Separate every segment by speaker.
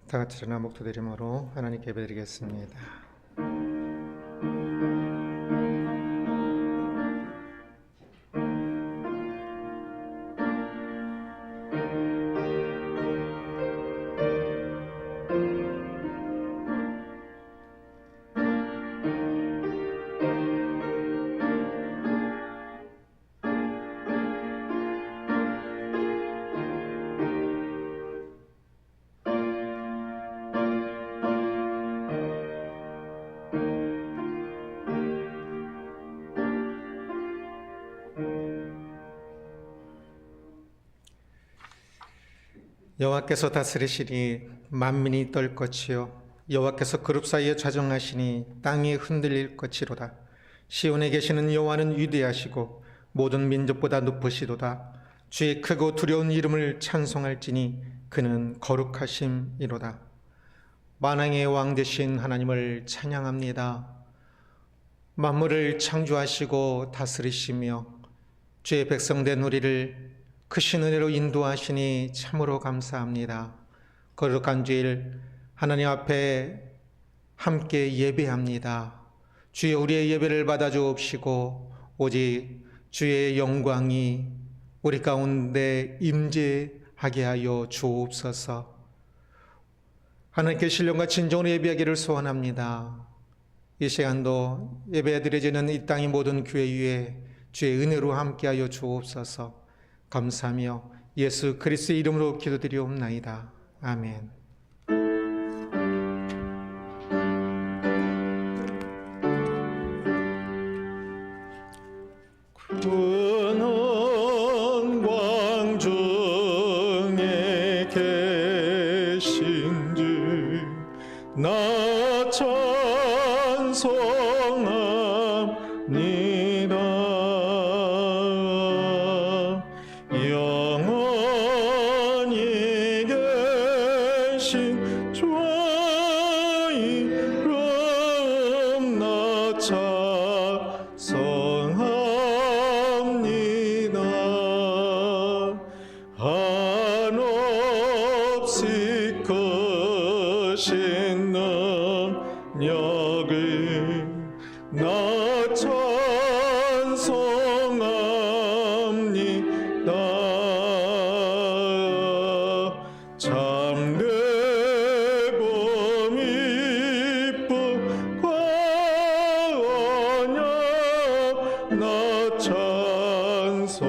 Speaker 1: 다 같이 일어나 목도드림으로 하나님께 예배드리겠습니다. 여호와께서 다스리시니 만민이 떨 것이요 여호와께서 그룹 사이에 좌정하시니 땅이 흔들릴 것이로다. 시온에 계시는 여호와는 위대하시고 모든 민족보다 높으시도다. 주의 크고 두려운 이름을 찬송할지니 그는 거룩하심이로다. 만왕의 왕 되신 하나님을 찬양합니다. 만물을 창조하시고 다스리시며 주의 백성된 우리를 크신 은혜로 인도하시니 참으로 감사합니다. 거룩한 주일 하나님 앞에 함께 예배합니다. 주여 우리의 예배를 받아주옵시고 오직 주의 영광이 우리 가운데 임재하게 하여 주옵소서. 하나님께 신령과 진정으로 예배하기를 소원합니다. 이 시간도 예배 드려지는 이 땅의 모든 교회 위에 주의 은혜로 함께하여 주옵소서. 감사하며 예수 그리스도의 이름으로 기도드리옵나이다. 아멘.
Speaker 2: 근원 광중에 계신 주 나 찬송합니다. 영원히 계신 주의 이름 나 찬송합니다. 한없이 크신 능력을 나 찬송합니다. 참되고 미쁘고 언약 나 찬송합니다.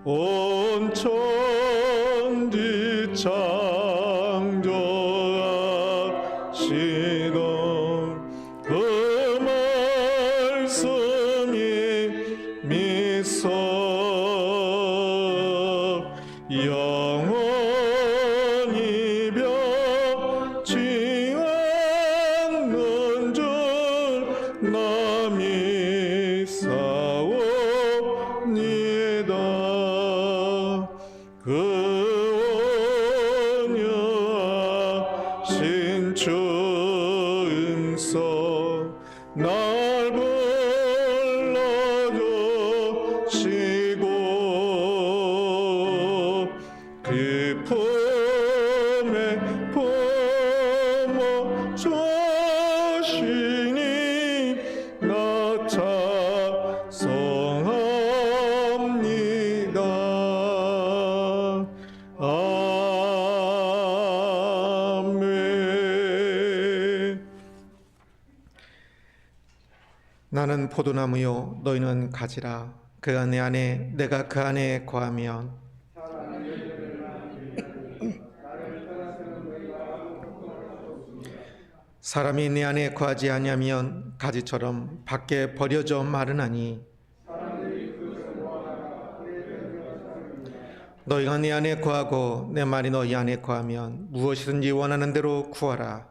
Speaker 2: 온 천지 창조하시던 그 말씀이 미소 영원히 변치 않는 줄 나 믿사옵니다. 그 온유하신 주 음성 날 불러주시고 그 품에 품어 주시니 나 찬송합니다. 아멘.
Speaker 1: 나는 포도나무요 너희는 가지라. 그 안에 내가 그 안에 거하면 사람이 내 안에 거하지 아니하면 가지처럼 밖에 버려져 마르나니 너희가 내 안에 거하고 내 말이 너희 안에 거하면 무엇이든지 원하는 대로 구하라.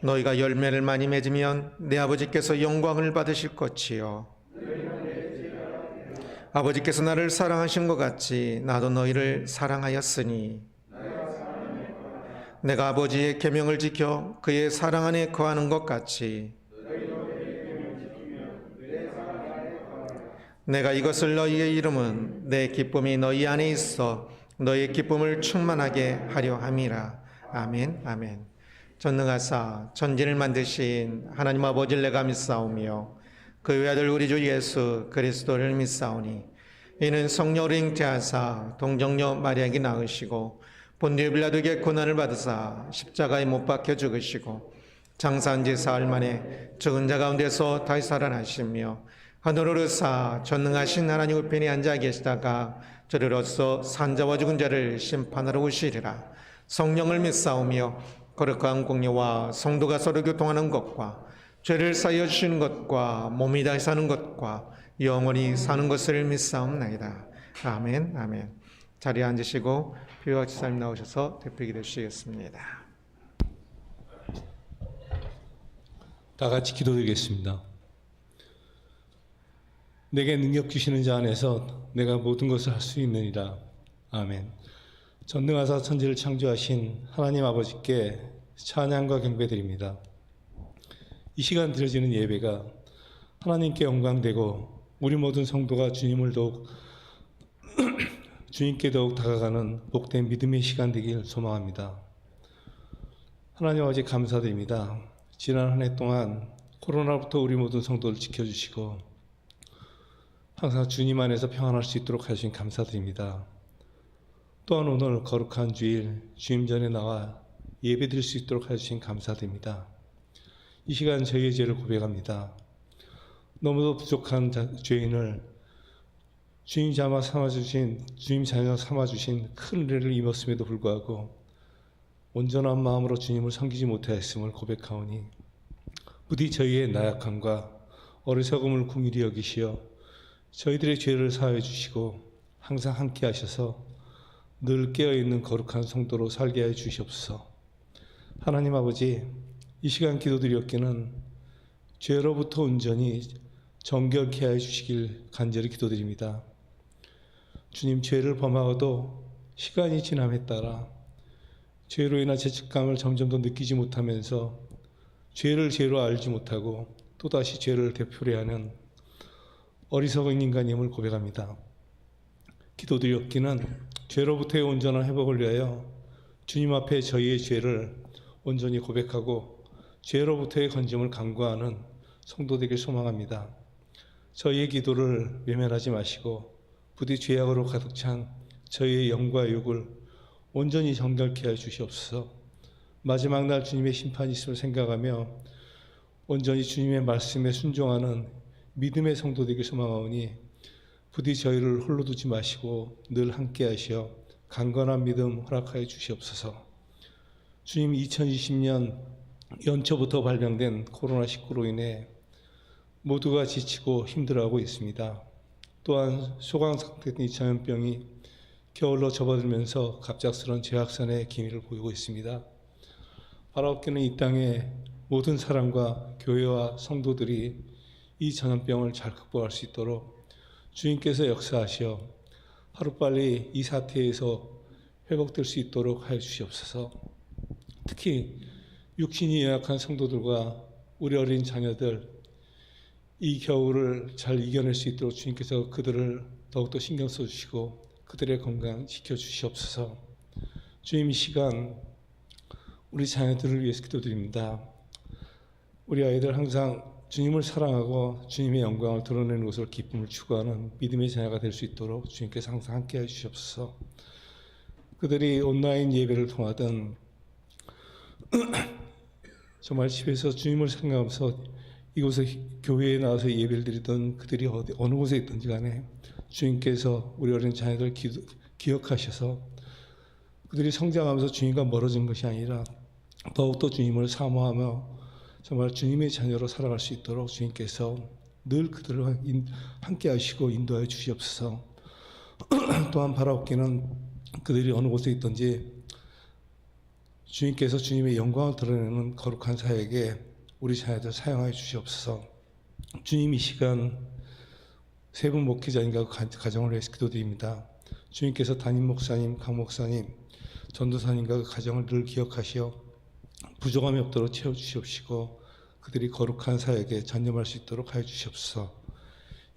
Speaker 1: 너희가 열매를 많이 맺으면 내 아버지께서 영광을 받으실 것이요 아버지께서 나를 사랑하신 것 같이 나도 너희를 사랑하였으니 내가 아버지의 계명을 지켜 그의 사랑 안에 거하는 것 같이 내가 이것을 너희에게 이름은 내 기쁨이 너희 안에 있어 너희의 기쁨을 충만하게 하려 함이라. 아멘. 아멘. 전능하사 천지를 만드신 하나님 아버지를 내가 믿사오며 그 외아들 우리 주 예수 그리스도를 믿사오니 이는 성령으로 잉태하사 동정녀 마리아에게 낳으시고 본디오 빌라도에게 고난을 받으사 십자가에 못 박혀 죽으시고 장사한 지 사흘 만에 죽은 자 가운데서 다시 살아나시며 하늘으로 오르사 전능하신 하나님 우편에 앉아 계시다가 저리로서 산자와 죽은 자를 심판하러 오시리라. 성령을 믿사오며 거룩한 공예와 성도가 서로 교통하는 것과 죄를 사하여 주시는 것과 몸이 다시 사는 것과 영원히 사는 것을 믿사옵나이다. 아멘. 아멘. 자리에 앉으시고 비와 지사님 나오셔서 대표기도 주시겠습니다.
Speaker 3: 다 같이 기도드리겠습니다. 내게 능력 주시는 자 안에서 내가 모든 것을 할 수 있느니라. 아멘. 전능하사 천지를 창조하신 하나님 아버지께 찬양과 경배드립니다. 이 시간 드려지는 예배가 하나님께 영광되고 우리 모든 성도가 주님께 더욱 다가가는 복된 믿음의 시간 되길 소망합니다. 하나님 아버지 감사드립니다. 지난 한 해 동안 코로나부터 우리 모든 성도를 지켜주시고 항상 주님 안에서 평안할 수 있도록 하신 감사드립니다. 또한 오늘 거룩한 주일 주님 전에 나와 예배드릴 수 있도록 해주신 감사드립니다. 이 시간 저희의 죄를 고백합니다. 너무도 부족한 죄인을 주님 자녀 삼아주신 큰 은혜를 입었음에도 불구하고 온전한 마음으로 주님을 섬기지 못하였음을 고백하오니 부디 저희의 나약함과 어리석음을 긍휼히 여기시어 저희들의 죄를 사하여 주시고 항상 함께 하셔서 늘 깨어있는 거룩한 성도로 살게 해 주시옵소서. 하나님 아버지, 이 시간 기도드렸기는 죄로부터 온전히 정결케 하여 주시길 간절히 기도드립니다. 주님, 죄를 범하고도 시간이 지남에 따라 죄로 인한 죄책감을 점점 더 느끼지 못하면서 죄를 죄로 알지 못하고 또다시 죄를 되풀이하는 하는 어리석은 인간임을 고백합니다. 기도드렸기는 죄로부터의 온전한 회복을 위하여 주님 앞에 저희의 죄를 온전히 고백하고 죄로부터의 건짐을 간구하는 성도 되길 소망합니다. 저희의 기도를 외면하지 마시고 부디 죄악으로 가득 찬 저희의 영과 육을 온전히 정결케 하여 주시옵소서. 마지막 날 주님의 심판이 있음을 생각하며 온전히 주님의 말씀에 순종하는 믿음의 성도 되길 소망하오니 부디 저희를 홀로 두지 마시고 늘 함께 하시어 강건한 믿음 허락하여 주시옵소서. 주님, 2020년 연초부터 발병된 코로나19로 인해 모두가 지치고 힘들어하고 있습니다. 또한 소강상태인 전염병이 겨울로 접어들면서 갑작스러운 재확산의 기미를 보이고 있습니다. 바라옵기는 이 땅의 모든 사람과 교회와 성도들이 이 전염병을 잘 극복할 수 있도록 주님께서 역사하시어 하루빨리 이 사태에서 회복될 수 있도록 하여 주시옵소서. 특히 육신이 연약한 성도들과 우리 어린 자녀들, 이 겨울을 잘 이겨낼 수 있도록 주님께서 그들을 더욱더 신경 써주시고 그들의 건강 지켜주시옵소서. 주님, 이 시간 우리 자녀들을 위해서 기도드립니다. 우리 아이들 항상 주님을 사랑하고 주님의 영광을 드러내는 것으로 기쁨을 추구하는 믿음의 자녀가 될 수 있도록 주님께서 항상 함께 해주시옵소서. 그들이 온라인 예배를 통하든 정말 집에서 주님을 생각하면서 이곳에 교회에 나와서 예배를 드리던 그들이 어느 곳에 있든지 간에 주님께서 우리 어린 자녀들 기억하셔서 그들이 성장하면서 주님과 멀어진 것이 아니라 더욱더 주님을 사모하며 정말 주님의 자녀로 살아갈 수 있도록 주님께서 늘 그들을 함께 하시고 인도하여 주시옵소서. 또한 바라옵기는 그들이 어느 곳에 있든지 주님께서 주님의 영광을 드러내는 거룩한 사역에 우리 자녀들 사용하여 주시옵소서. 주님, 이 시간 세 분 목회자님과 가정을 위해서 기도드립니다. 주님께서 담임 목사님, 강 목사님, 전도사님과 그 가정을 늘 기억하시어 부족함이 없도록 채워주시옵시고 그들이 거룩한 사역에 전념할 수 있도록 하여 주시옵소서.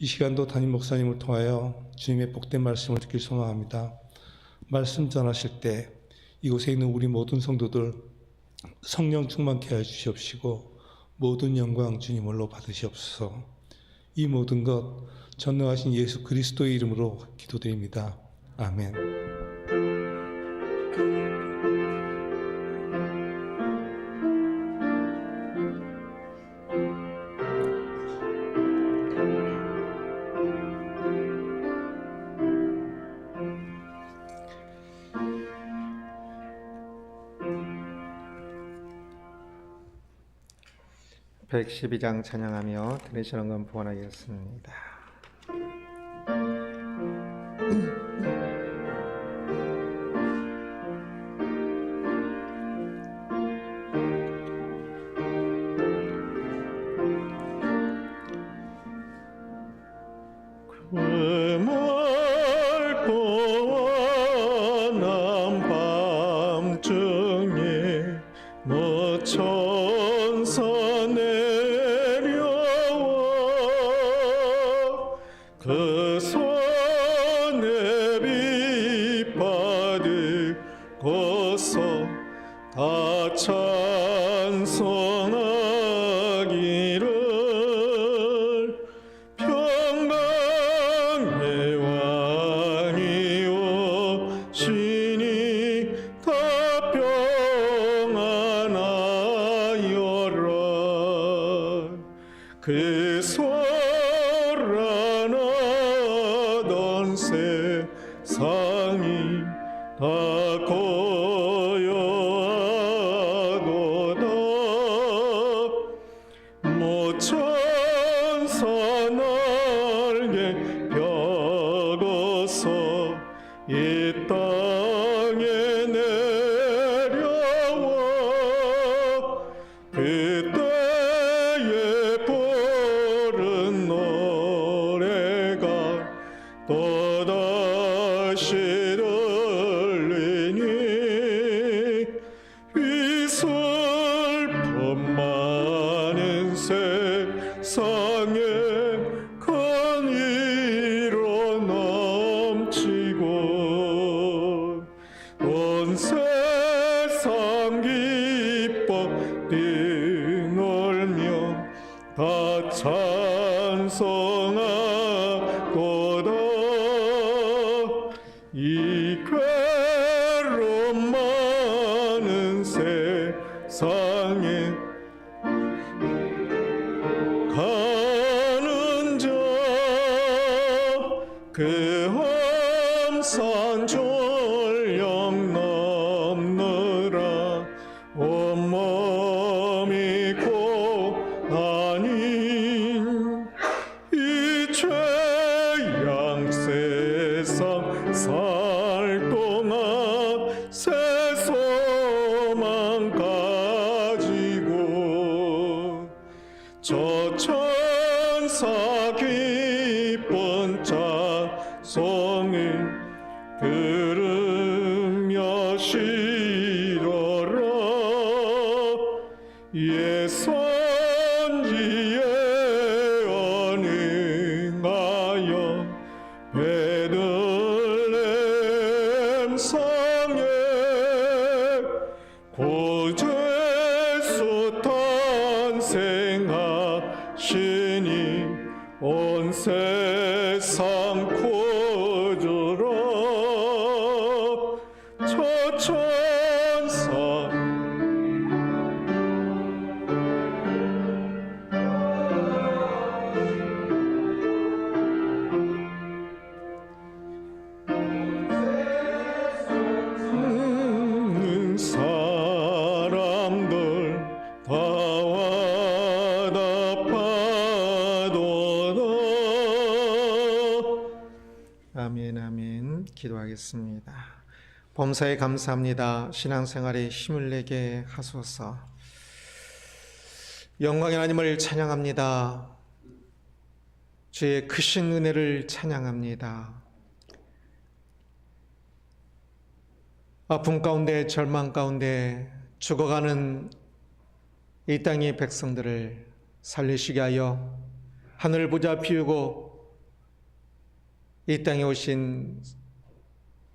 Speaker 3: 이 시간도 담임 목사님을 통하여 주님의 복된 말씀을 듣길 소망합니다. 말씀 전하실 때 이곳에 있는 우리 모든 성도들 성령 충만케 하여 주시옵시고 모든 영광 주님으로 받으시옵소서. 이 모든 것 전능하신 예수 그리스도의 이름으로 기도드립니다. 아멘.
Speaker 1: (112장) 찬양하며 들으시는 건 부원하겠습니다.
Speaker 2: 그 맑고 환한 밤중에 천사 내려와 그 손에 빛 받으고서 다 찬송하기를 평강의 왕이요 신이 다 평안하여라. 그 소란하던 세상이 다 고요하도다. 모천사 날개 펴고서 이 땅에 내려와 그때에 부른 노래가 또다시 들리니 이 슬픔 많은 세상에 큰 위로 넘치고 온 세상 기뻐 뛰놀며 다 찬송하고다. 이 괴로움 많은 세상에 가는 자 그 험산 졸력 넘느라 온몸이 고난인 이 죄양 세상 살 동안 새 소망 가지고 저 천사 기쁜 찬송을 들으며 쉬더라. 예선지에 언행하여 베들레헴 성에 구주예수 탄생하시니 온 세상 구주로 저 천사 사람들 다 와답하도다.
Speaker 1: 아멘, 아멘. 기도하겠습니다. 범사에 감사합니다. 신앙생활에 힘을 내게 하소서. 영광의 하나님을 찬양합니다. 주의 크신 은혜를 찬양합니다. 아픔 가운데 절망 가운데 죽어가는 이 땅의 백성들을 살리시게 하여 하늘을 보자 비우고 이 땅에 오신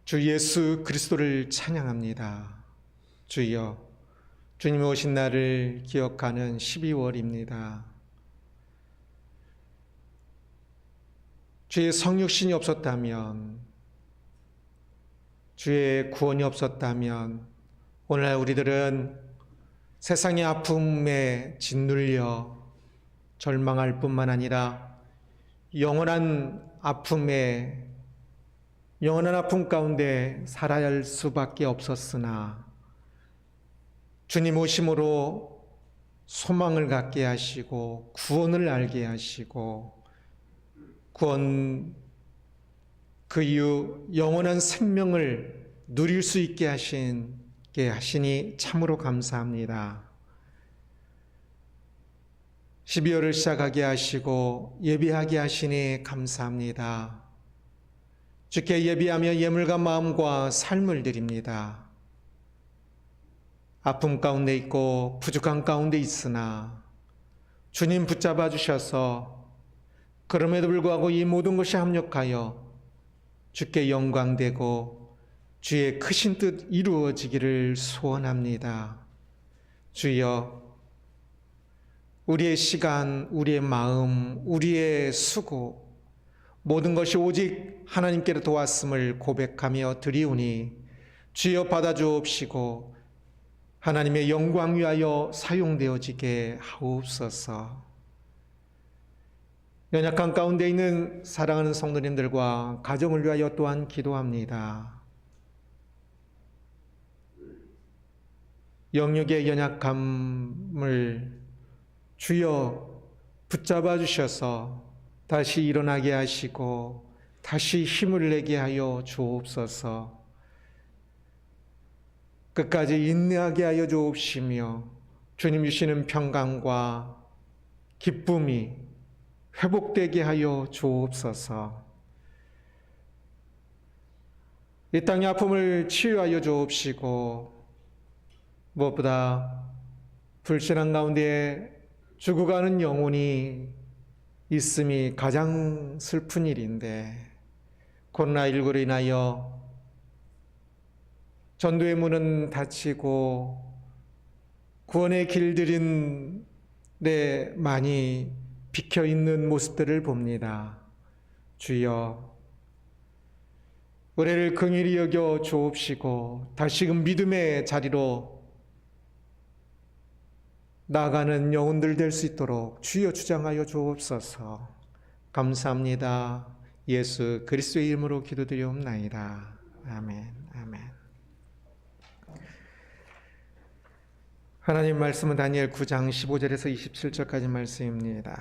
Speaker 1: 주 예수 그리스도를 찬양합니다. 주여, 주님이 오신 날을 기억하는 12월입니다. 주의 성육신이 없었다면, 주의 구원이 없었다면 오늘날 우리들은 세상의 아픔에 짓눌려 절망할 뿐만 아니라 영원한 아픔 가운데 살아야 할 수밖에 없었으나 주님 오심으로 소망을 갖게 하시고 구원을 알게 하시고 구원 그 이후 영원한 생명을 누릴 수 있게 하시니 참으로 감사합니다. 12월을 시작하게 하시고 예비하게 하시니 감사합니다. 주께 예비하며 예물과 마음과 삶을 드립니다. 아픔 가운데 있고 부족한 가운데 있으나 주님 붙잡아 주셔서 그럼에도 불구하고 이 모든 것이 합력하여 주께 영광되고 주의 크신 뜻 이루어지기를 소원합니다. 주여, 우리의 시간, 우리의 마음, 우리의 수고 모든 것이 오직 하나님께로 도왔음을 고백하며 드리오니 주여 받아주옵시고 하나님의 영광 위하여 사용되어지게 하옵소서. 연약한 가운데 있는 사랑하는 성도님들과 가정을 위하여 또한 기도합니다. 영육의 연약함을 주여 붙잡아 주셔서 다시 일어나게 하시고 다시 힘을 내게 하여 주옵소서. 끝까지 인내하게 하여 주옵시며 주님 주시는 평강과 기쁨이 회복되게 하여 주옵소서. 이 땅의 아픔을 치유하여 주옵시고 무엇보다 불신앙 가운데 죽어가는 영혼이 있음이 가장 슬픈 일인데 코로나19로 인하여 전도의 문은 닫히고 구원의 길들인 데 많이 비켜있는 모습들을 봅니다. 주여, 의뢰를 긍휼히 여겨 주옵시고 다시금 믿음의 자리로 나아가는 영혼들 될 수 있도록 주여 주장하여 주옵소서. 감사합니다. 예수 그리스도의 이름으로 기도드리옵나이다. 아멘. 아멘. 하나님 말씀은 다니엘 9장 15절에서 27절까지 말씀입니다.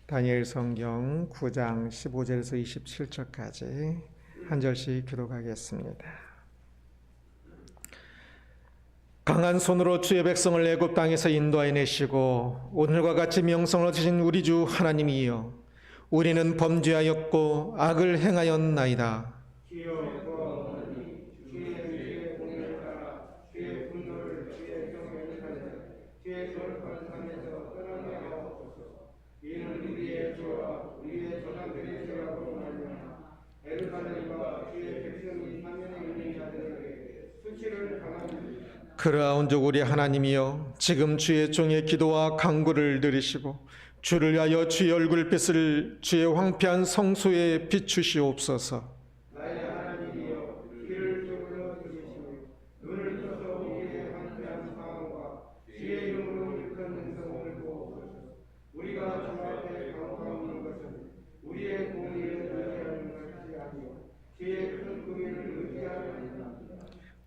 Speaker 1: 다니엘 성경 9장 15절에서 27절까지 한 절씩 교독하겠습니다. 강한 손으로 주의 백성을 애굽 땅에서 인도하여 내시고 오늘과 같이 명성을 얻으신 우리 주 하나님이여, 우리는 범죄하였고 악을 행하였나이다. 그러하온즉 우리 하나님이여, 지금 주의 종의 기도와 간구를 들으시고 주를 위하여 주의 얼굴빛을 주의 황폐한 성소에 비추시옵소서.
Speaker 4: 나의 하나님이여, 귀를 뚫어 주시시며 눈을 떠서 우리의 황폐한 상황과 주의 이름으로 일컫는 행성을 보옵소서. 우리가 주 앞에 간구하는 것은 우리의 공의를 의지하는 것이 아니요 주의 큰 공의를 의지하는 것이다.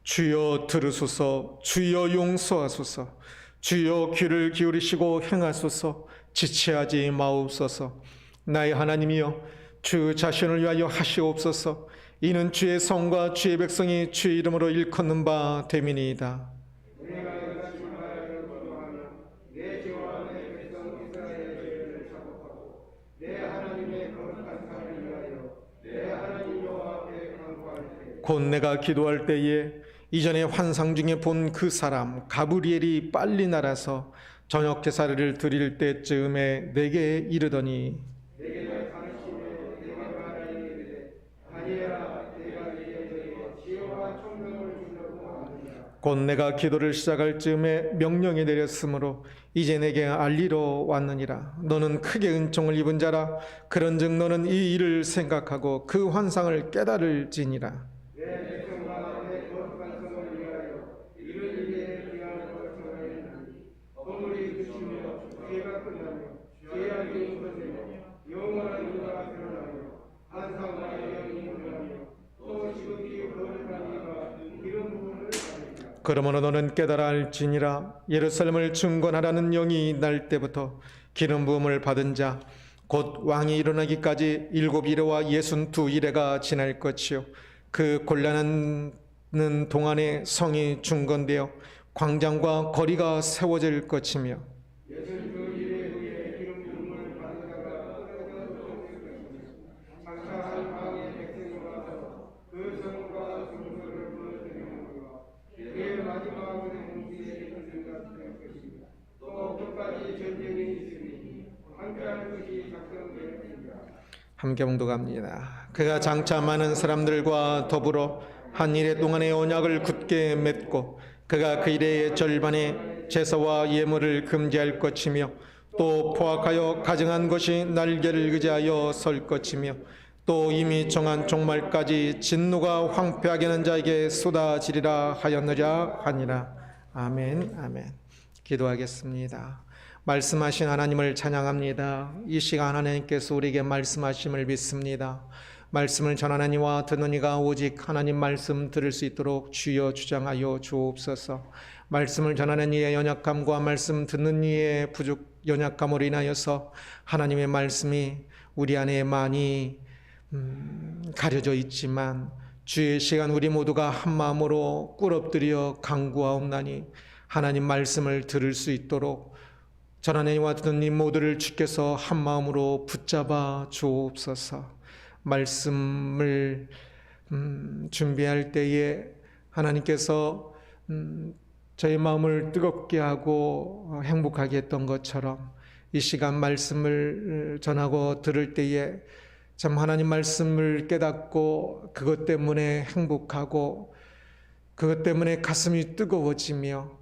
Speaker 1: 주여 들으소서. 주여 용서하소서. 주여 귀를 기울이시고 행하소서. 지체하지 마옵소서. 나의 하나님이여, 주 자신을 위하여 하시옵소서. 이는 주의 성과 주의 백성이 주의 이름으로 일컫는 바 됨이니이다.
Speaker 4: 내가 이같이 말하기를 거부하며 내 죄와 내 백성 이스라엘의 죄를 자복하고 내 하나님의 거룩한 삶을 위하여 내 하나님 여호와 앞에 간구할 때
Speaker 1: 곧 내가 기도할 때에 이전에 환상 중에 본 그 사람 가브리엘이 빨리 날아서 저녁 제사를 드릴 때쯤에 내게 이르더니
Speaker 4: 내게 가르치되 내가 말하기를 다니엘아 내가 너희에게 지혜와 총명을 주려고 하느니라.
Speaker 1: 곧 내가 기도를 시작할 즈음에 명령이 내렸으므로 이제 내게 알리러 왔느니라. 너는 크게 은총을 입은 자라. 그런즉 너는 이 일을 생각하고 그 환상을 깨달을지니라.
Speaker 4: 내 백성과 내 거룩한 성을 위하여 이런 일에 귀한 것을 하였나니 허물이 그치며 죄가 끝나며 죄악이 없어지며 영원한 의가 드러나며 한상과 영이 드러나며 또 지극히 거룩한 이가 이런 부분을 가리라.
Speaker 1: 그러므로 너는 깨달아 알지니라. 예루살렘을 중건하라는 영이 날 때부터 기름 부음을 받은 자 곧 왕이 일어나기까지 7일과 62일에가 지날 것이요 그 곤란한 동안에 성이 중건되어 광장과 거리가 세워질 것이며
Speaker 4: 예수님 그 일에 의해 기름 부음을 받은 자가 끊어져 쫓길 것이며 장차한 왕의 백성이 와서 그 성과 중소를 무너뜨리는가 그의 마지막 행위에 이르기가 될 것이며 또 끝까지 전쟁이 있으니 함께하는 것이 작성되었습니다.
Speaker 1: 함께 봉독합니다. 그가 장차 많은 사람들과 더불어 한 일해 동안의 언약을 굳게 맺고 그가 그 일의 절반에 제사와 예물을 금지할 것이며 또 포악하여 가증한 것이 날개를 의지하여 설 것이며 또 이미 정한 종말까지 진노가 황폐하게 하는 자에게 쏟아지리라 하였느냐 하니라. 아멘 아멘. 기도하겠습니다. 말씀하신 하나님을 찬양합니다. 이 시간 하나님께서 우리에게 말씀하심을 믿습니다. 말씀을 전하는 이와 듣는 이가 오직 하나님 말씀 들을 수 있도록 주여 주장하여 주옵소서. 말씀을 전하는 이의 연약함과 말씀 듣는 이의 연약함으로 인하여서 하나님의 말씀이 우리 안에 많이 가려져 있지만 주의 시간 우리 모두가 한 마음으로 꿇어엎드려 간구하옵나니 하나님 말씀을 들을 수 있도록 전하는 이와 듣는 이 모두를 주께서 한 마음으로 붙잡아 주옵소서. 말씀을 준비할 때에 하나님께서 저희 마음을 뜨겁게 하고 행복하게 했던 것처럼 이 시간 말씀을 전하고 들을 때에 참 하나님 말씀을 깨닫고 그것 때문에 행복하고 그것 때문에 가슴이 뜨거워지며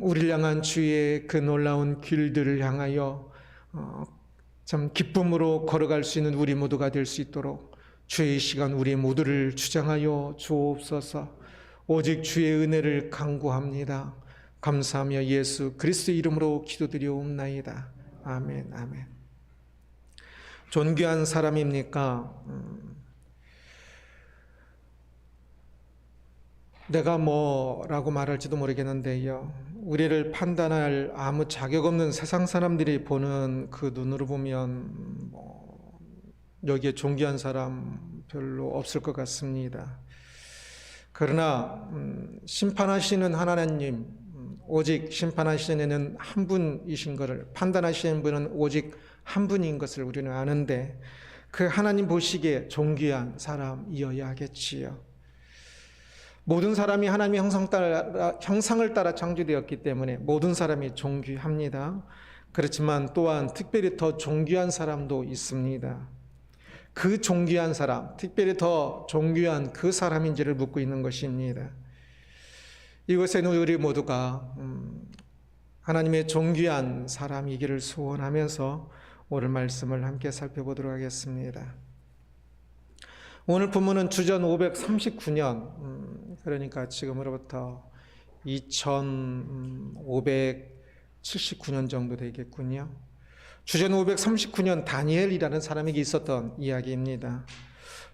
Speaker 1: 우리를 향한 주의 그 놀라운 길들을 향하여 참 기쁨으로 걸어갈 수 있는 우리 모두가 될 수 있도록 주의 시간 우리 모두를 주장하여 주옵소서. 오직 주의 은혜를 간구합니다. 감사하며 예수 그리스도 이름으로 기도드리옵나이다. 아멘 아멘. 존귀한 사람입니까? 내가 뭐라고 말할지도 모르겠는데요. 우리를 판단할 아무 자격 없는 세상 사람들이 보는 그 눈으로 보면 여기에 존귀한 사람 별로 없을 것 같습니다. 그러나 심판하시는 하나님, 오직 심판하시는 이는 한 분이신 것을, 판단하시는 분은 오직 한 분인 것을 우리는 아는데 그 하나님 보시기에 존귀한 사람이어야 하겠지요. 모든 사람이 하나님의 형상을 따라 창조되었기 때문에 모든 사람이 존귀합니다. 그렇지만 또한 특별히 더 존귀한 사람도 있습니다. 그 존귀한 사람, 특별히 더 존귀한 그 사람인지를 묻고 있는 것입니다. 이곳에는 우리 모두가 하나님의 존귀한 사람이기를 소원하면서 오늘 말씀을 함께 살펴보도록 하겠습니다. 오늘 본문은 주전 539년, 그러니까 지금으로부터 2579년 정도 되겠군요. 주전 539년 다니엘이라는 사람에게 있었던 이야기입니다.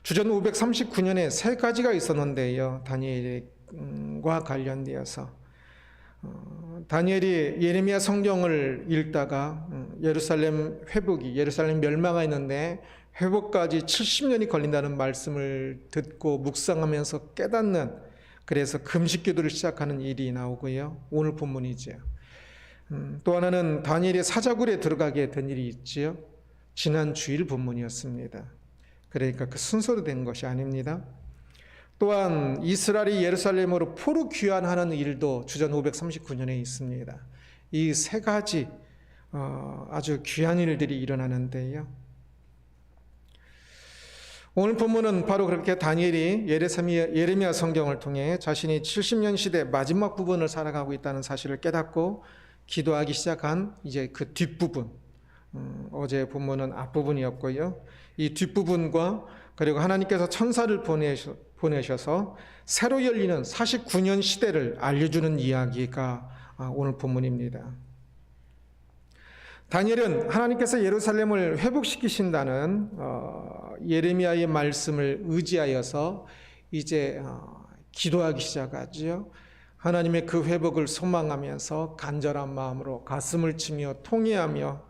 Speaker 1: 주전 539년에 세 가지가 있었는데요. 다니엘과 관련되어서 다니엘이 예레미야 성경을 읽다가 예루살렘 멸망하 있는데 회복까지 70년이 걸린다는 말씀을 듣고 묵상하면서 깨닫는, 그래서 금식기도를 시작하는 일이 나오고요. 오늘 본문이죠. 또 하나는 다니엘이 사자굴에 들어가게 된 일이 있지요. 지난 주일 본문이었습니다. 그러니까 그 순서로 된 것이 아닙니다. 또한 이스라엘이 예루살렘으로 포로 귀환하는 일도 주전 539년에 있습니다. 이 세 가지 아주 귀한 일들이 일어나는데요. 오늘 본문은 바로 그렇게 다니엘이 예레미야 성경을 통해 자신이 70년 시대 마지막 부분을 살아가고 있다는 사실을 깨닫고 기도하기 시작한 이제 그 뒷부분, 어제 본문은 앞부분이었고요. 이 뒷부분과 그리고 하나님께서 천사를 보내셔서 새로 열리는 49년 시대를 알려주는 이야기가 오늘 본문입니다. 다니엘은 하나님께서 예루살렘을 회복시키신다는 예레미야의 말씀을 의지하여서 이제 기도하기 시작하지요. 하나님의 그 회복을 소망하면서 간절한 마음으로 가슴을 치며 통회하며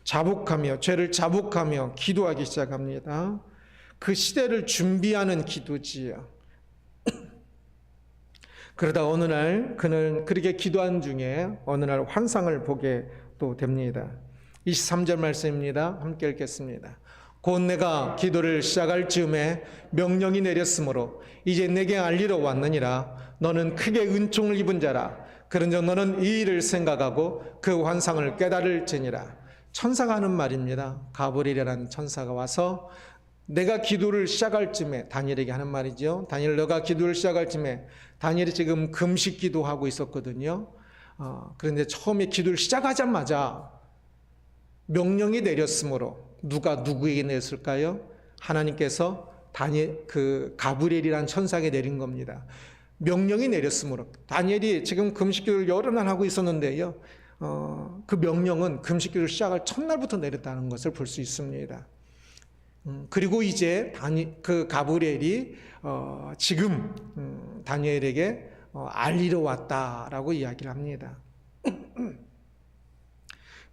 Speaker 1: 자복하며 죄를 자복하며 기도하기 시작합니다. 그 시대를 준비하는 기도지요. 그러다 어느 날 그는 그렇게 기도한 중에 어느 날 환상을 보게 또 됩니다. 23절 말씀입니다. 함께 읽겠습니다. 곧 내가 기도를 시작할 즈음에 명령이 내렸으므로 이제 내게 알리러 왔느니라. 너는 크게 은총을 입은 자라. 그런즉 너는 이 일을 생각하고 그 환상을 깨달을지니라. 천사가 하는 말입니다. 가브리엘이라는 천사가 와서 내가 기도를 시작할 쯤에, 다니엘에게 하는 말이죠. 다니엘, 너가 기도를 시작할 쯤에, 다니엘이 지금 금식 기도하고 있었거든요. 그런데 처음에 기도를 시작하자마자 명령이 내렸으므로, 누가 누구에게 내렸을까요? 하나님께서 그 가브리엘이라는 천사에게 내린 겁니다. 명령이 내렸으므로. 다니엘이 지금 금식 기도를 여러 날 하고 있었는데요. 그 명령은 금식 기도를 시작할 첫날부터 내렸다는 것을 볼 수 있습니다. 그리고 이제 그 가브리엘이 지금 다니엘에게 알리러 왔다라고 이야기를 합니다.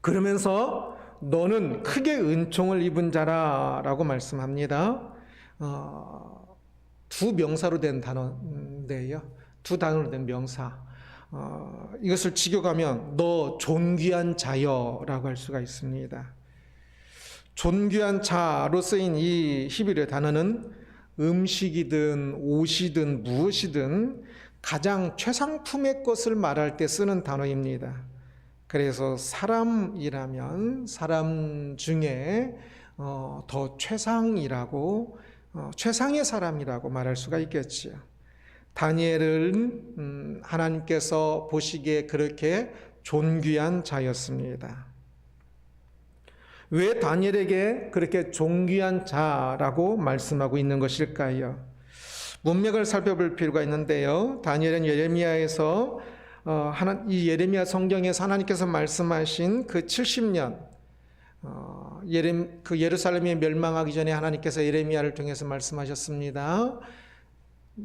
Speaker 1: 그러면서 너는 크게 은총을 입은 자라라고 말씀합니다. 두 명사로 된 단어인데요. 두 단어로 된 명사. 이것을 직역하면 너 존귀한 자여라고 할 수가 있습니다. 존귀한 자로 쓰인 이 히브리어 단어는 음식이든 옷이든 무엇이든 가장 최상품의 것을 말할 때 쓰는 단어입니다. 그래서 사람이라면 사람 중에 더 최상이라고, 최상의 사람이라고 말할 수가 있겠지요. 다니엘은 하나님께서 보시기에 그렇게 존귀한 자였습니다. 왜 다니엘에게 그렇게 존귀한 자라고 말씀하고 있는 것일까요? 문맥을 살펴볼 필요가 있는데요. 다니엘은 예레미야에서 이 예레미야 성경에서 하나님께서 말씀하신 그 70년, 그 예루살렘이 멸망하기 전에 하나님께서 예레미야를 통해서 말씀하셨습니다.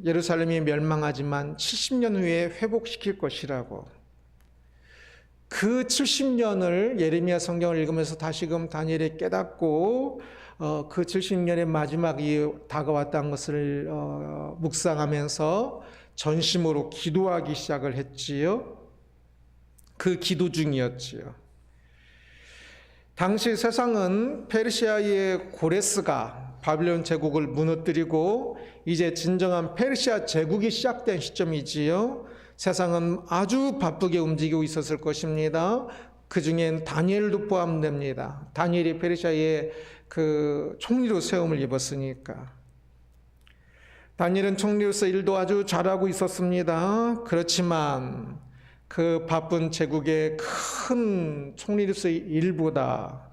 Speaker 1: 예루살렘이 멸망하지만 70년 후에 회복시킬 것이라고. 그 70년을 예레미야 성경을 읽으면서 다시금 다니엘이 깨닫고 그 70년의 마지막이 다가왔다는 것을 묵상하면서 전심으로 기도하기 시작을 했지요. 그 기도 중이었지요. 당시 세상은 페르시아의 고레스가 바빌론 제국을 무너뜨리고 이제 진정한 페르시아 제국이 시작된 시점이지요. 세상은 아주 바쁘게 움직이고 있었을 것입니다. 그 중엔 다니엘도 포함됩니다. 다니엘이 페르시아의 그 총리로 세움을 입었으니까. 다니엘은 총리로서 일도 아주 잘하고 있었습니다. 그렇지만 그 바쁜 제국의 큰 총리로서의 일보다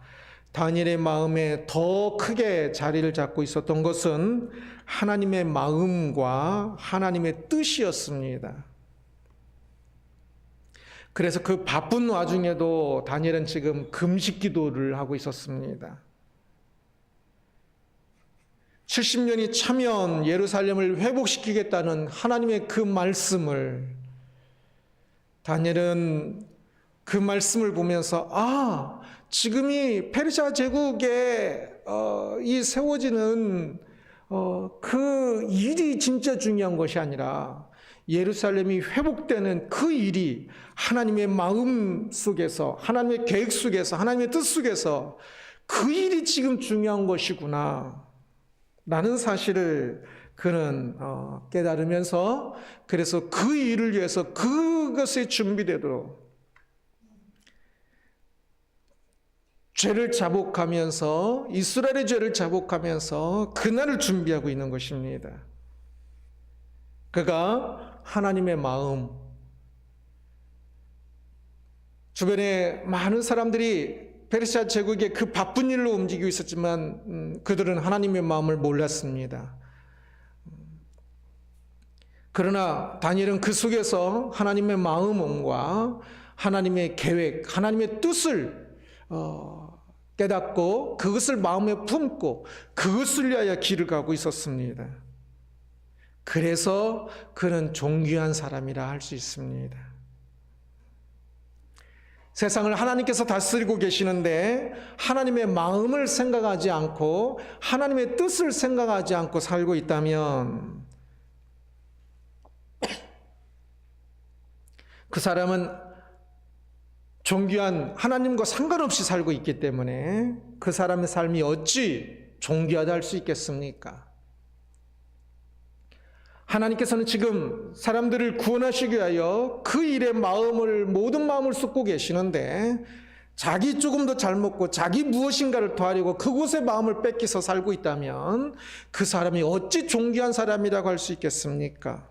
Speaker 1: 다니엘의 마음에 더 크게 자리를 잡고 있었던 것은 하나님의 마음과 하나님의 뜻이었습니다. 그래서 그 바쁜 와중에도 다니엘은 지금 금식 기도를 하고 있었습니다. 70년이 차면 예루살렘을 회복시키겠다는 하나님의 그 말씀을 다니엘은 그 말씀을 보면서 지금이 페르시아 제국에 이 세워지는 그 일이 진짜 중요한 것이 아니라 예루살렘이 회복되는 그 일이 하나님의 마음 속에서, 하나님의 계획 속에서, 하나님의 뜻 속에서 그 일이 지금 중요한 것이구나 라는 사실을 그는 깨달으면서, 그래서 그 일을 위해서 그것에 준비되도록 죄를 자복하면서, 이스라엘의 죄를 자복하면서 그날을 준비하고 있는 것입니다. 그가 하나님의 마음, 주변에 많은 사람들이 페르시아 제국의 그 바쁜 일로 움직이고 있었지만 그들은 하나님의 마음을 몰랐습니다. 그러나 다니엘은 그 속에서 하나님의 마음과 하나님의 계획, 하나님의 뜻을 깨닫고 그것을 마음에 품고 그것을 위하여 길을 가고 있었습니다. 그래서 그는 존귀한 사람이라 할 수 있습니다. 세상을 하나님께서 다스리고 계시는데 하나님의 마음을 생각하지 않고 하나님의 뜻을 생각하지 않고 살고 있다면 그 사람은 존귀한 하나님과 상관없이 살고 있기 때문에 그 사람의 삶이 어찌 존귀하다 할 수 있겠습니까? 하나님께서는 지금 사람들을 구원하시기 위하여 그 일에 모든 마음을 쏟고 계시는데 자기 조금 더 잘 먹고 자기 무엇인가를 더하려고 그곳에 마음을 뺏기서 살고 있다면 그 사람이 어찌 존귀한 사람이라고 할 수 있겠습니까?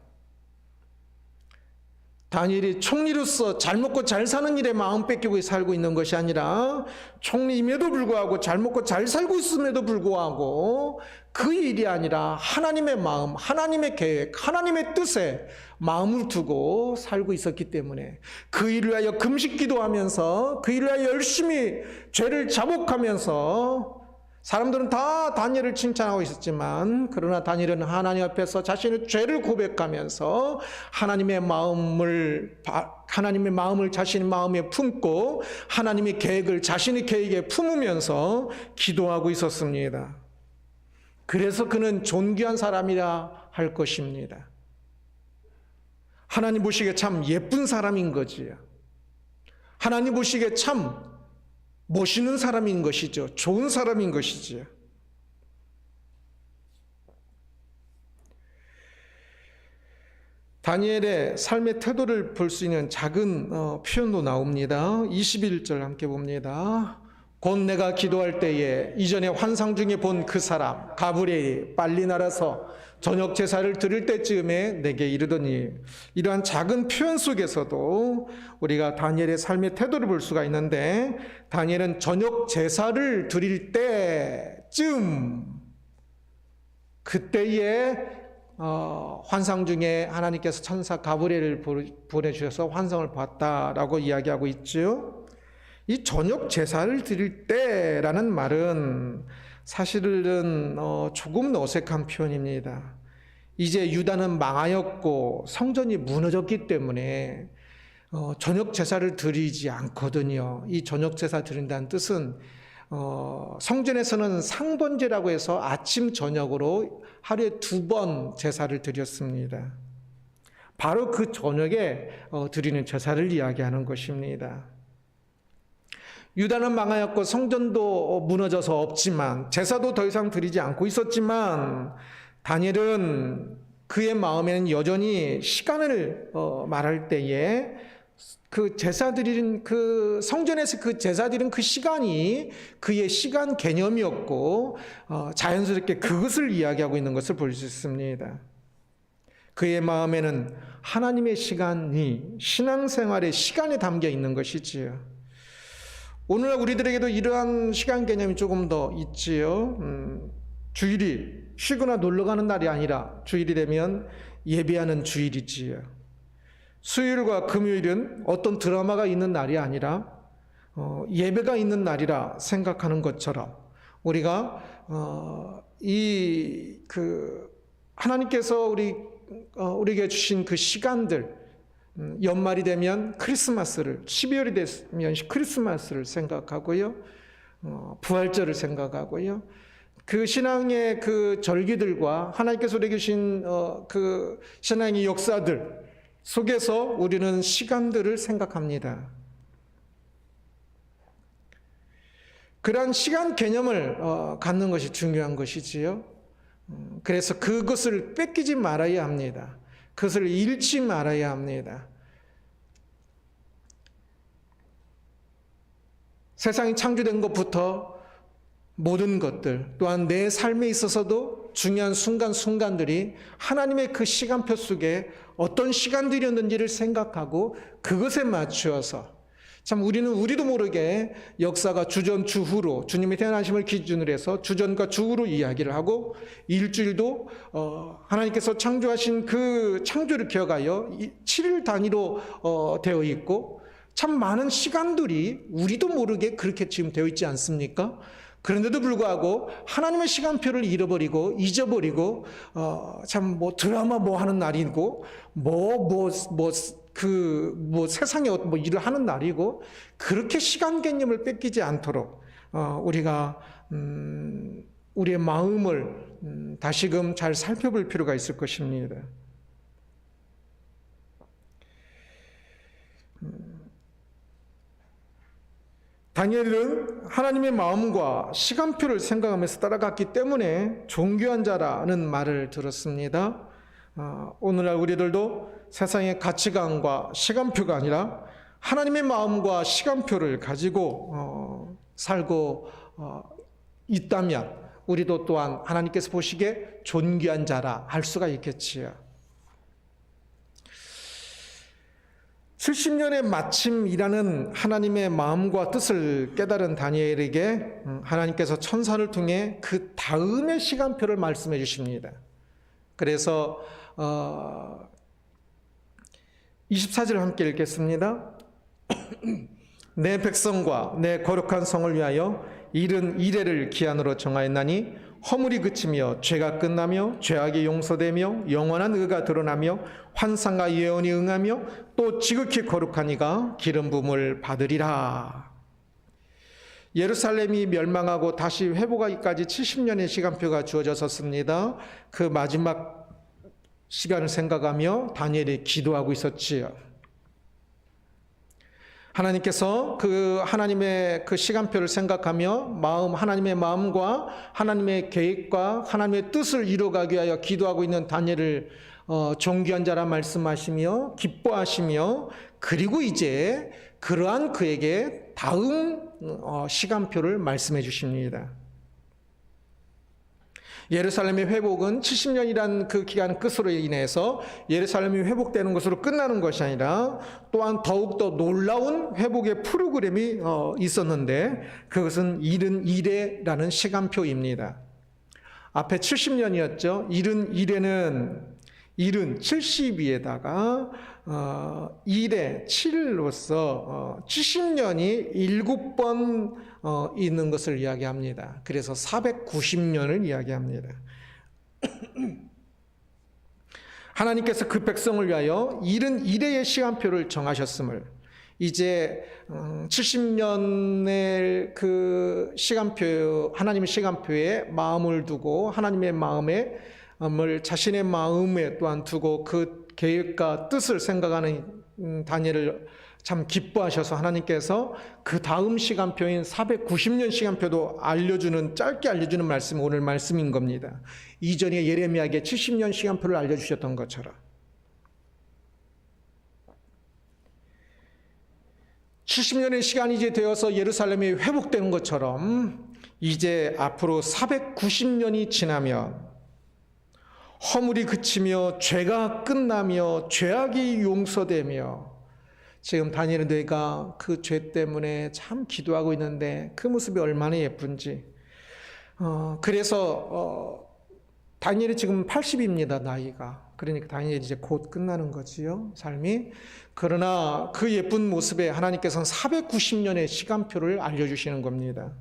Speaker 1: 다니엘이 총리로서 잘 먹고 잘 사는 일에 마음 뺏기고 살고 있는 것이 아니라 총리임에도 불구하고 잘 먹고 잘 살고 있음에도 불구하고 그 일이 아니라 하나님의 마음, 하나님의 계획, 하나님의 뜻에 마음을 두고 살고 있었기 때문에 그 일을 위하여 금식 기도하면서 그 일을 위하여 열심히 죄를 자복하면서 사람들은 다 다니엘을 칭찬하고 있었지만 그러나 다니엘은 하나님 앞에서 자신의 죄를 고백하면서 하나님의 마음을 자신의 마음에 품고 하나님의 계획을 자신의 계획에 품으면서 기도하고 있었습니다. 그래서 그는 존귀한 사람이라 할 것입니다. 하나님 보시기에 참 예쁜 사람인 거지요. 하나님 보시기에 참 멋있는 사람인 것이죠. 좋은 사람인 것이지요. 다니엘의 삶의 태도를 볼 수 있는 작은 표현도 나옵니다. 21절 함께 봅니다. 곧 내가 기도할 때에 이전에 환상 중에 본 그 사람 가브리엘이 빨리 날아서 저녁 제사를 드릴 때쯤에 내게 이르더니, 이러한 작은 표현 속에서도 우리가 다니엘의 삶의 태도를 볼 수가 있는데, 다니엘은 저녁 제사를 드릴 때쯤, 그때에 환상 중에 하나님께서 천사 가브리엘을 보내주셔서 환상을 봤다라고 이야기하고 있죠. 이 저녁 제사를 드릴 때라는 말은 사실은 조금 어색한 표현입니다. 이제 유다는 망하였고 성전이 무너졌기 때문에 저녁 제사를 드리지 않거든요. 이 저녁 제사 드린다는 뜻은 성전에서는 상번제라고 해서 아침 저녁으로 하루에 2번 제사를 드렸습니다. 바로 그 저녁에 드리는 제사를 이야기하는 것입니다. 유다는 망하였고 성전도 무너져서 없지만 제사도 더 이상 드리지 않고 있었지만 다니엘은 그의 마음에는 여전히 시간을 말할 때에 그 제사 드리는 그 성전에서 그 제사 드리는 그 시간이 그의 시간 개념이었고 자연스럽게 그것을 이야기하고 있는 것을 볼 수 있습니다. 그의 마음에는 하나님의 시간이 신앙생활의 시간에 담겨 있는 것이지요. 오늘날 우리들에게도 이러한 시간 개념이 조금 더 있지요. 주일이 쉬거나 놀러 가는 날이 아니라 주일이 되면 예배하는 주일이지요. 수요일과 금요일은 어떤 드라마가 있는 날이 아니라 예배가 있는 날이라 생각하는 것처럼 우리가 하나님께서 우리에게 주신 그 시간들, 연말이 되면 크리스마스를, 12월이 되면 크리스마스를 생각하고요, 부활절을 생각하고요, 그 신앙의 그 절기들과 하나님께서 우리에게 주신 그 신앙의 역사들 속에서 우리는 시간들을 생각합니다. 그러한 시간 개념을 갖는 것이 중요한 것이지요. 그래서 그것을 뺏기지 말아야 합니다. 그것을 잃지 말아야 합니다. 세상이 창조된 것부터 모든 것들, 또한 내 삶에 있어서도 중요한 순간순간들이 하나님의 그 시간표 속에 어떤 시간들이었는지를 생각하고 그것에 맞추어서 참 우리도 모르게 역사가 주전 주후로 주님의 태어나심을 기준으로 해서 주전과 주후로 이야기를 하고 일주일도 하나님께서 창조하신 그 창조를 기억하여 7일 단위로 되어 있고 참 많은 시간들이 우리도 모르게 그렇게 지금 되어 있지 않습니까? 그런데도 불구하고 하나님의 시간표를 잃어버리고 잊어버리고 참 뭐 드라마 뭐 하는 날이고 세상에 뭐 일을 하는 날이고 그렇게 시간 개념을 뺏기지 않도록 우리가 우리의 마음을 다시금 잘 살펴볼 필요가 있을 것입니다. 다니엘은 하나님의 마음과 시간표를 생각하면서 따라갔기 때문에 존귀한 자라는 말을 들었습니다. 오늘날 우리들도 세상의 가치관과 시간표가 아니라 하나님의 마음과 시간표를 가지고 살고 있다면 우리도 또한 하나님께서 보시기에 존귀한 자라 할 수가 있겠지요. 70년의 마침이라는 하나님의 마음과 뜻을 깨달은 다니엘에게 하나님께서 천사를 통해 그 다음의 시간표를 말씀해 주십니다. 그래서 24절 함께 읽겠습니다. 내 백성과 내 거룩한 성을 위하여 70 기한으로 정하였나니 허물이 그치며 죄가 끝나며 죄악이 용서되며 영원한 의가 드러나며 환상과 예언이 응하며 또 지극히 거룩한 이가 기름 부음을 받으리라. 예루살렘이 멸망하고 다시 회복하기까지 70년의 시간표가 주어졌었습니다. 그 마지막 시간을 생각하며 다니엘이 기도하고 있었지요. 하나님께서 그 하나님의 그 시간표를 생각하며 하나님의 마음과 하나님의 계획과 하나님의 뜻을 이루어가기 위하여 기도하고 있는 다니엘을 존귀한 자라 말씀하시며 기뻐하시며 그리고 이제 그러한 그에게 다음 시간표를 말씀해 주십니다. 예루살렘의 회복은 70년이란 그 기간 끝으로 인해서 예루살렘이 회복되는 것으로 끝나는 것이 아니라 또한 더욱더 놀라운 회복의 프로그램이 있었는데 그것은 70일에라는 시간표입니다. 앞에 70년이었죠. 70일에는 70위에다가 1에 7로서 70년이 7번 있는 것을 이야기합니다. 그래서 490년을 이야기합니다. 하나님께서 그 백성을 위하여 70일의 시간표를 정하셨음을 이제 70년의 그 시간표, 하나님의 시간표에 마음을 두고 하나님의 마음을 자신의 마음에 또한 두고 그 계획과 뜻을 생각하는 다니엘을 참 기뻐하셔서 하나님께서 그 다음 시간표인 490년 시간표도 짧게 알려주는 말씀이 오늘 말씀인 겁니다. 이전에 예레미야에게 70년 시간표를 알려주셨던 것처럼 70년의 시간이 이제 되어서 예루살렘이 회복되는 것처럼 이제 앞으로 490년이 지나면 허물이 그치며 죄가 끝나며 죄악이 용서되며 지금 다니엘은 내가 그 죄 때문에 참 기도하고 있는데 그 모습이 얼마나 예쁜지 그래서 다니엘이 지금 80입니다 나이가. 그러니까 다니엘이 이제 곧 끝나는 거지요 삶이. 그러나 그 예쁜 모습에 하나님께서는 490년의 시간표를 알려주시는 겁니다.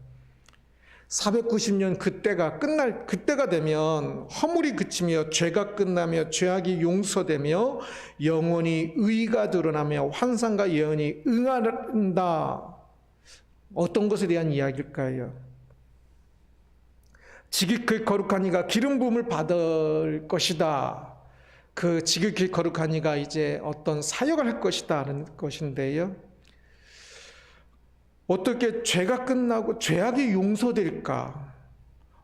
Speaker 1: 490년 그때가 되면 허물이 그치며 죄가 끝나며 죄악이 용서되며 영원히 의가 드러나며 환상과 예언이 응한다. 어떤 것에 대한 이야기일까요? 지극히 거룩한 이가 기름 부음을 받을 것이다. 그 지극히 거룩한 이가 이제 어떤 사역을 할 것이다 하는 것인데요. 어떻게 죄가 끝나고 죄악이 용서될까?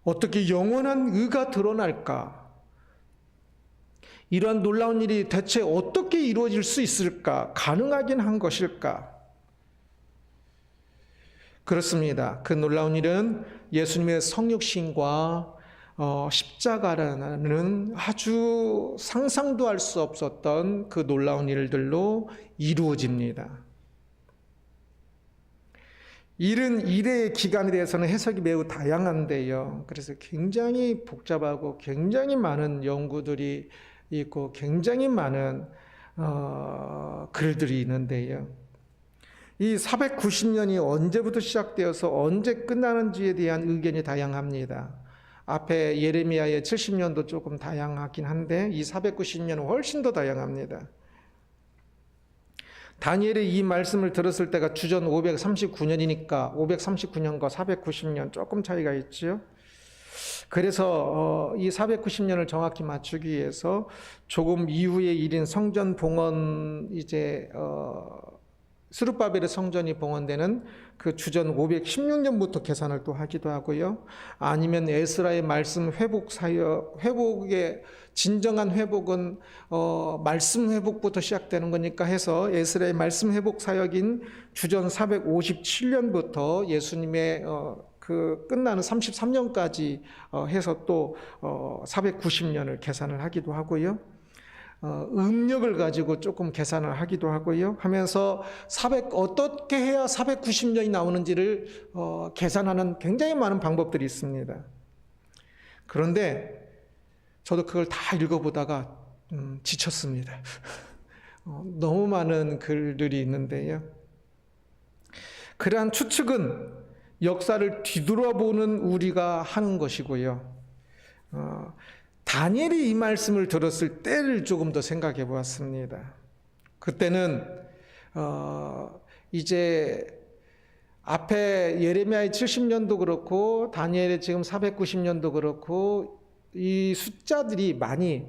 Speaker 1: 어떻게 영원한 의가 드러날까? 이러한 놀라운 일이 대체 어떻게 이루어질 수 있을까? 가능하긴 한 것일까? 그렇습니다. 그 놀라운 일은 예수님의 성육신과 십자가라는 아주 상상도 할 수 없었던 그 놀라운 일들로 이루어집니다. 이른 일의 기간에 대해서는 해석이 매우 다양한데요. 그래서 굉장히 복잡하고 굉장히 많은 연구들이 있고 굉장히 많은 글들이 있는데요. 이 490년이 언제부터 시작되어서 언제 끝나는지에 대한 의견이 다양합니다. 앞에 예레미야의 70년도 조금 다양하긴 한데 이 490년은 훨씬 더 다양합니다. 다니엘의 이 말씀을 들었을 때가 주전 539년이니까 539년과 490년 조금 차이가 있죠. 그래서 이 490년을 정확히 맞추기 위해서 조금 이후의 일인 성전 봉헌 스룹바벨의 성전이 봉헌되는 그 주전 516년부터 계산을 또 하기도 하고요. 아니면 에스라의 말씀 회복의 진정한 회복은 말씀 회복부터 시작되는 거니까 해서 에스라의 말씀 회복 사역인 주전 457년부터 예수님의 그 끝나는 33년까지 해서 또 490년을 계산을 하기도 하고요. 음력을 가지고 조금 계산을 하기도 하고요. 하면서 어떻게 해야 490년이 나오는지를 계산하는 굉장히 많은 방법들이 있습니다. 그런데 저도 그걸 다 읽어보다가 지쳤습니다. 너무 많은 글들이 있는데요. 그러한 추측은 역사를 뒤돌아보는 우리가 하는 것이고요. 다니엘이 이 말씀을 들었을 때를 조금 더 생각해 보았습니다. 그때는 이제 앞에 예레미야의 70년도 그렇고 다니엘의 지금 490년도 그렇고 이 숫자들이 많이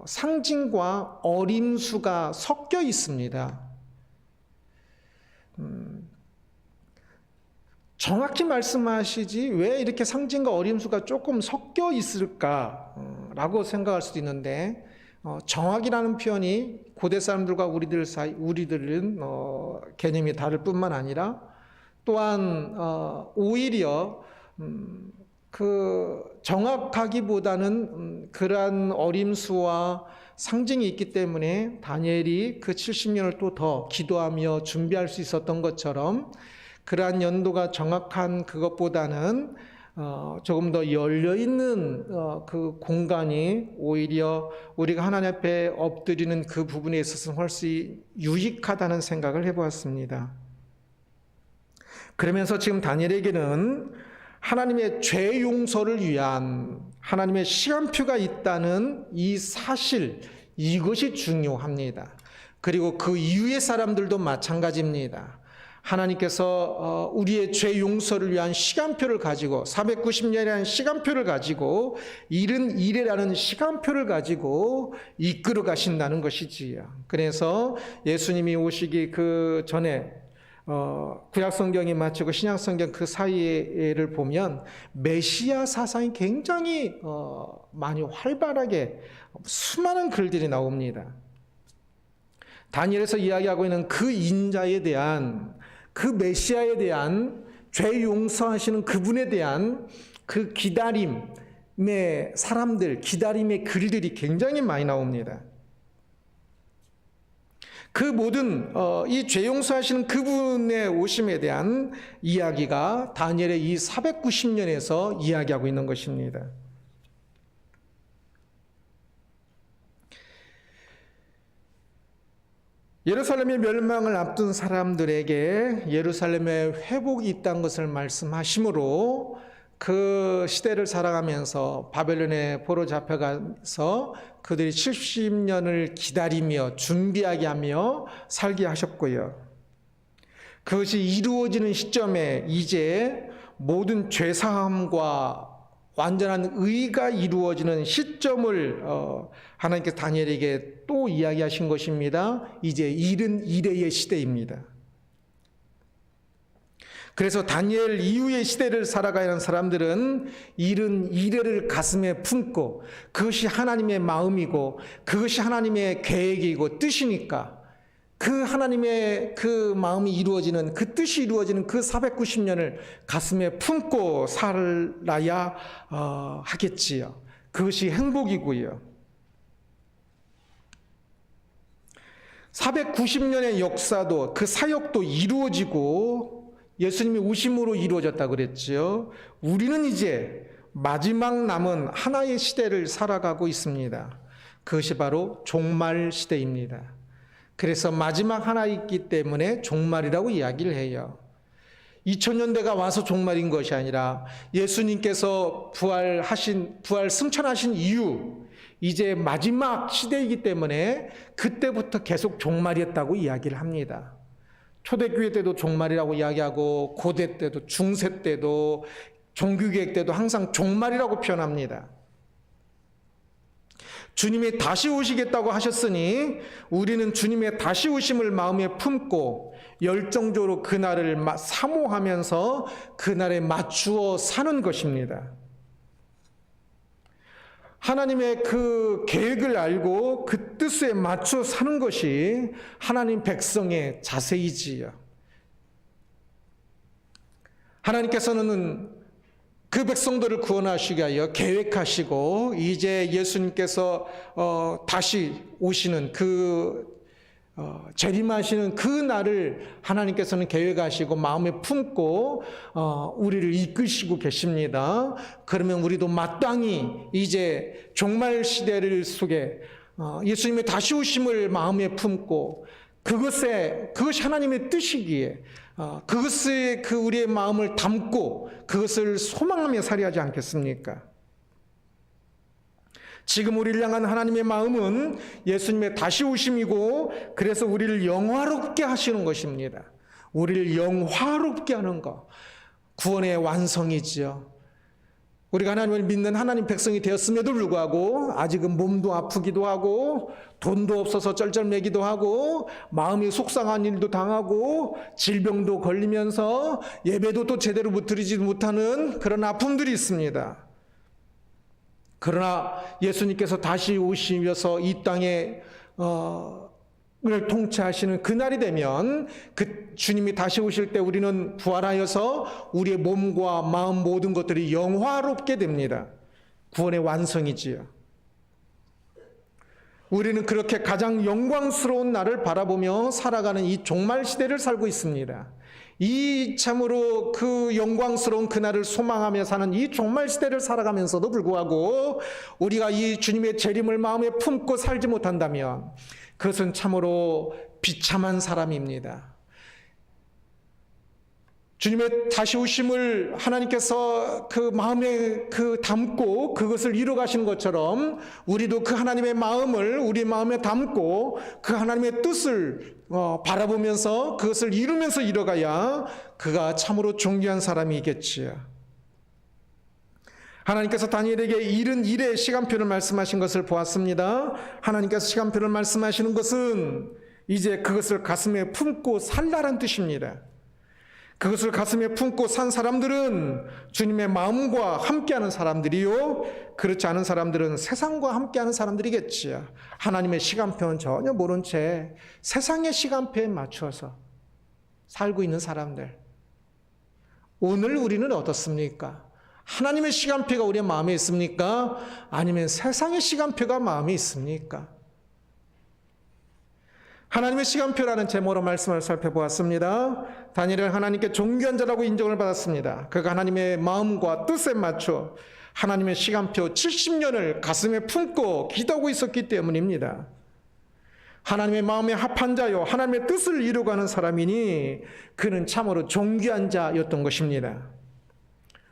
Speaker 1: 상징과 어림수가 섞여 있습니다. 정확히 말씀하시지 왜 이렇게 상징과 어림수가 조금 섞여 있을까라고 생각할 수도 있는데 정확이라는 표현이 고대 사람들과 우리들은 개념이 다를 뿐만 아니라 또한 오히려 그 정확하기보다는 그러한 어림수와 상징이 있기 때문에 다니엘이 그 70년을 또 더 기도하며 준비할 수 있었던 것처럼 그러한 연도가 정확한 그것보다는 조금 더 열려있는 그 공간이 오히려 우리가 하나님 앞에 엎드리는 그 부분에 있어서는 훨씬 유익하다는 생각을 해보았습니다. 그러면서 지금 다니엘에게는 하나님의 죄 용서를 위한 하나님의 시간표가 있다는 이 사실, 이것이 중요합니다. 그리고 그 이후의 사람들도 마찬가지입니다. 하나님께서 우리의 죄 용서를 위한 시간표를 가지고 490년이라는 시간표를 가지고 이른 이래라는 시간표를 가지고 이끌어 가신다는 것이지요. 그래서 예수님이 오시기 그 전에 구약성경이 마치고 신약성경 그 사이를 보면 메시아 사상이 굉장히 많이 활발하게 수많은 글들이 나옵니다. 다니엘에서 이야기하고 있는 그 인자에 대한 그 메시아에 대한 죄 용서하시는 그분에 대한 그 기다림의 사람들, 기다림의 글들이 굉장히 많이 나옵니다. 그 모든 이 죄 용서하시는 그분의 오심에 대한 이야기가 다니엘의 이 490년에서 이야기하고 있는 것입니다. 예루살렘의 멸망을 앞둔 사람들에게 예루살렘의 회복이 있다는 것을 말씀하시므로 그 시대를 살아가면서 바벨론에 포로 잡혀가서 그들이 70년을 기다리며 준비하게 하며 살게 하셨고요. 그것이 이루어지는 시점에 이제 모든 죄사함과 완전한 의가 이루어지는 시점을 하나님께서 다니엘에게 또 이야기하신 것입니다. 이제 이른 이래의 시대입니다. 그래서 다니엘 이후의 시대를 살아가야 하는 사람들은 이른 이래를 가슴에 품고 그것이 하나님의 마음이고 그것이 하나님의 계획이고 뜻이니까 그 하나님의 그 마음이 이루어지는, 그 뜻이 이루어지는 그 490년을 가슴에 품고 살아야 하겠지요. 그것이 행복이고요. 490년의 역사도, 그 사역도 이루어지고 예수님이 오심으로 이루어졌다 그랬지요. 우리는 이제 마지막 남은 하나의 시대를 살아가고 있습니다. 그것이 바로 종말 시대입니다. 그래서 마지막 하나 있기 때문에 종말이라고 이야기를 해요. 2000년대가 와서 종말인 것이 아니라 예수님께서 부활 승천하신 이후 이제 마지막 시대이기 때문에 그때부터 계속 종말이었다고 이야기를 합니다. 초대교회 때도 종말이라고 이야기하고 고대 때도 중세 때도 종교개혁 때도 항상 종말이라고 표현합니다. 주님이 다시 오시겠다고 하셨으니 우리는 주님의 다시 오심을 마음에 품고 열정적으로 그날을 사모하면서 그날에 맞추어 사는 것입니다. 하나님의 그 계획을 알고 그 뜻에 맞춰 사는 것이 하나님 백성의 자세이지요. 하나님께서는 그 백성들을 구원하시기 위하여 계획하시고 이제 예수님께서 다시 오시는 재림하시는 그 날을 하나님께서는 계획하시고 마음에 품고 우리를 이끄시고 계십니다. 그러면 우리도 마땅히 이제 종말 시대를 속에 예수님의 다시 오심을 마음에 품고 그것이 하나님의 뜻이기에 그것에 우리의 마음을 담고 그것을 소망하며 살아야 하지 않겠습니까? 지금 우리를 향한 하나님의 마음은 예수님의 다시 오심이고 그래서 우리를 영화롭게 하시는 것입니다. 우리를 영화롭게 하는 것, 구원의 완성이지요. 우리가 하나님을 믿는 하나님 백성이 되었음에도 불구하고 아직은 몸도 아프기도 하고 돈도 없어서 쩔쩔매기도 하고 마음이 속상한 일도 당하고 질병도 걸리면서 예배도 또 제대로 드리지 못하는 그런 아픔들이 있습니다. 그러나 예수님께서 다시 오시면서 이 땅에 을 통치하시는 그날이 되면 그 주님이 다시 오실 때 우리는 부활하여서 우리의 몸과 마음 모든 것들이 영화롭게 됩니다. 구원의 완성이지요. 우리는 그렇게 가장 영광스러운 날을 바라보며 살아가는 이 종말 시대를 살고 있습니다. 이 참으로 그 영광스러운 그날을 소망하며 사는 이 종말 시대를 살아가면서도 불구하고 우리가 이 주님의 재림을 마음에 품고 살지 못한다면 그것은 참으로 비참한 사람입니다. 주님의 다시 오심을 하나님께서 그 마음에 담고 그것을 이루어 가시는 것처럼 우리도 그 하나님의 마음을 우리 마음에 담고 그 하나님의 뜻을 바라보면서 그것을 이루면서 이뤄가야 그가 참으로 존귀한 사람이겠지요. 하나님께서 다니엘에게 이른 일의 시간표를 말씀하신 것을 보았습니다. 하나님께서 시간표를 말씀하시는 것은 이제 그것을 가슴에 품고 살라란 뜻입니다. 그것을 가슴에 품고 산 사람들은 주님의 마음과 함께하는 사람들이요, 그렇지 않은 사람들은 세상과 함께하는 사람들이겠지요. 하나님의 시간표는 전혀 모른 채 세상의 시간표에 맞춰서 살고 있는 사람들. 오늘 우리는 어떻습니까? 하나님의 시간표가 우리의 마음에 있습니까? 아니면 세상의 시간표가 마음에 있습니까? 하나님의 시간표라는 제목으로 말씀을 살펴보았습니다. 다니엘은 하나님께 존귀한 자라고 인정을 받았습니다. 그가 하나님의 마음과 뜻에 맞춰 하나님의 시간표 70년을 가슴에 품고 기도하고 있었기 때문입니다. 하나님의 마음에 합한 자요, 하나님의 뜻을 이루어가는 사람이니 그는 참으로 존귀한 자였던 것입니다.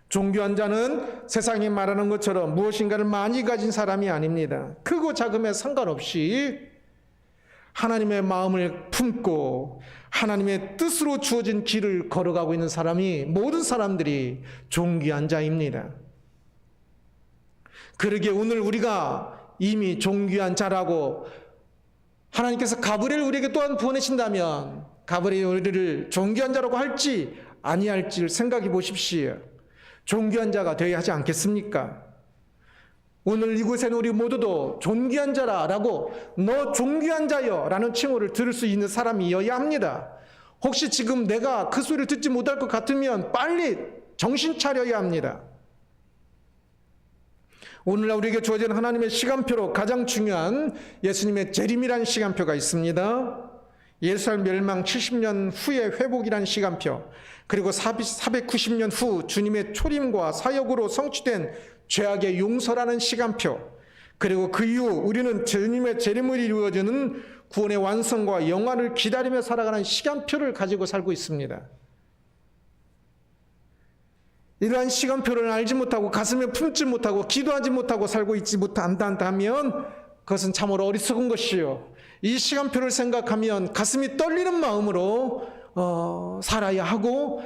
Speaker 1: 존귀한 자는 세상이 말하는 것처럼 무엇인가를 많이 가진 사람이 아닙니다. 크고 작음에 상관없이 하나님의 마음을 품고 하나님의 뜻으로 주어진 길을 걸어가고 있는 사람이 모든 사람들이 존귀한 자입니다. 그러기에 오늘 우리가 이미 존귀한 자라고 하나님께서 가브리엘 우리에게 또한 보내신다면 가브리엘 우리를 존귀한 자라고 할지 아니할지를 생각해 보십시오. 존귀한 자가 되어야 하지 않겠습니까? 오늘 이곳에는 우리 모두도 존귀한 자라라고 너 존귀한 자여 라는 칭호를 들을 수 있는 사람이어야 합니다. 혹시 지금 내가 그 소리를 듣지 못할 것 같으면 빨리 정신 차려야 합니다. 오늘날 우리에게 주어진 하나님의 시간표로 가장 중요한 예수님의 재림이라는 시간표가 있습니다. 예루살렘 멸망 70년 후의 회복이라는 시간표, 그리고 490년 후 주님의 초림과 사역으로 성취된 죄악의 용서라는 시간표, 그리고 그 이후 우리는 주님의 재림을 이루어지는 구원의 완성과 영화를 기다리며 살아가는 시간표를 가지고 살고 있습니다. 이러한 시간표를 알지 못하고 가슴에 품지 못하고 기도하지 못하고 살고 있지 못한다면 그것은 참으로 어리석은 것이요, 이 시간표를 생각하면 가슴이 떨리는 마음으로 살아야 하고,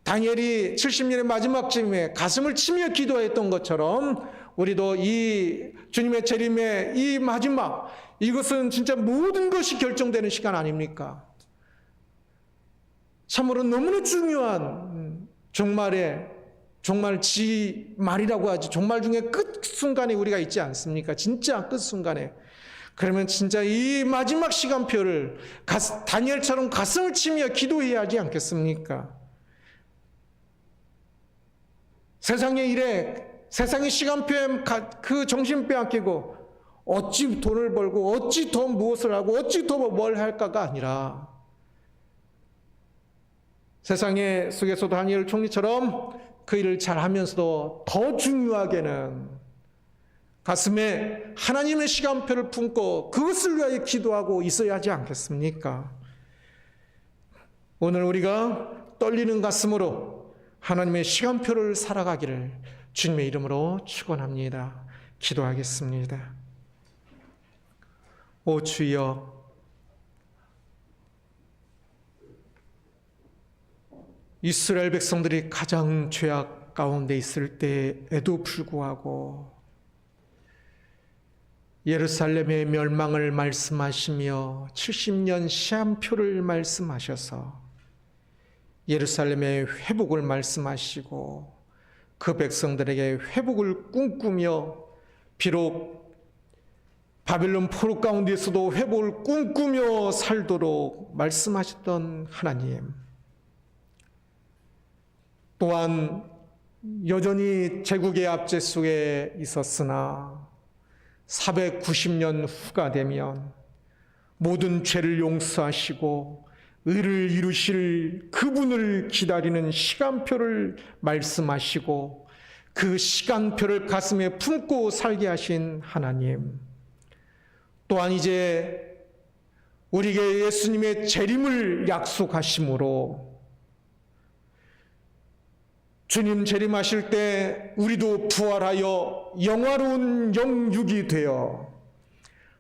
Speaker 1: 다니엘이 70년의 마지막 쯤에 가슴을 치며 기도했던 것처럼 우리도 이 주님의 재림의 이 마지막, 이것은 진짜 모든 것이 결정되는 시간 아닙니까? 참으로 너무나 중요한 종말 지말이라고 하지, 종말 중에 끝 순간에 우리가 있지 않습니까? 진짜 끝 순간에. 그러면 진짜 이 마지막 시간표를 다니엘처럼 가슴을 치며 기도해야 하지 않겠습니까? 세상의 일에, 세상의 시간표에 그 정신 빼앗기고 어찌 돈을 벌고 어찌 더 무엇을 하고 어찌 더 뭘 할까가 아니라, 세상의 속에서도 다니엘 총리처럼 그 일을 잘하면서도 더 중요하게는 가슴에 하나님의 시간표를 품고 그것을 위하여 기도하고 있어야 하지 않겠습니까? 오늘 우리가 떨리는 가슴으로 하나님의 시간표를 살아가기를 주님의 이름으로 축원합니다. 기도하겠습니다. 오 주여, 이스라엘 백성들이 가장 죄악 가운데 있을 때에도 불구하고 예루살렘의 멸망을 말씀하시며 70년 시한표를 말씀하셔서 예루살렘의 회복을 말씀하시고 그 백성들에게 회복을 꿈꾸며, 비록 바벨론 포로 가운데서도 회복을 꿈꾸며 살도록 말씀하셨던 하나님, 또한 여전히 제국의 압제 속에 있었으나 490년 후가 되면 모든 죄를 용서하시고 의를 이루실 그분을 기다리는 시간표를 말씀하시고 그 시간표를 가슴에 품고 살게 하신 하나님, 또한 이제 우리에게 예수님의 재림을 약속하심으로 주님 재림하실 때 우리도 부활하여 영화로운 영육이 되어